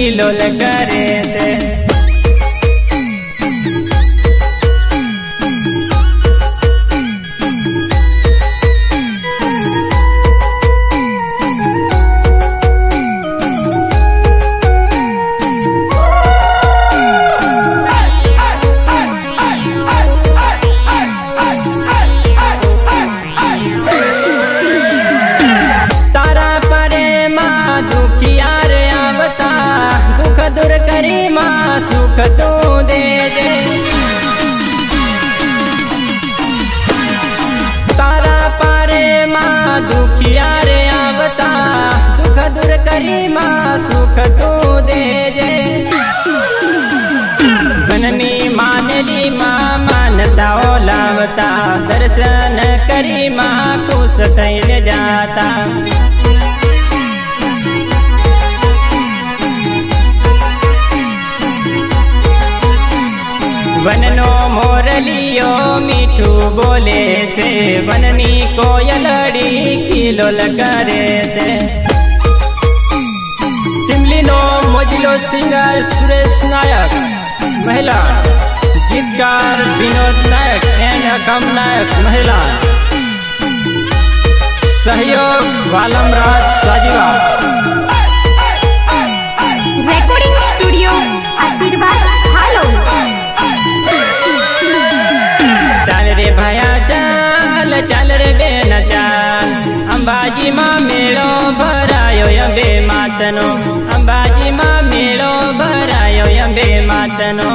किलोल करे छे। सुख तू दे दे तारा पारे माँ दुखिया रे आवता दुख दूर करी माँ सुख तू दे दे। बननी मानली माँ मानता लावता दर्शन करी माँ खुश थईने जाता। वननो मोरलियो मीठू बोले छे वननी कोयलड़ी किलोल करे छे। टिमली नो मोजिलो सिंगर सुरेश नायक, महिला गीतकार विनोद नायक एंड अकम नायक महिला, सहयोग वालम राज साजीवा। रेकॉर्डिंग स्टूडियो आशीर्वाद हालो। चल रे भया चल रे बेन चल अंबाजी माँ मेड़ो भरायो अंबे मातनो। अंबाजी माँ मेड़ो भरायो अंबे मातनो।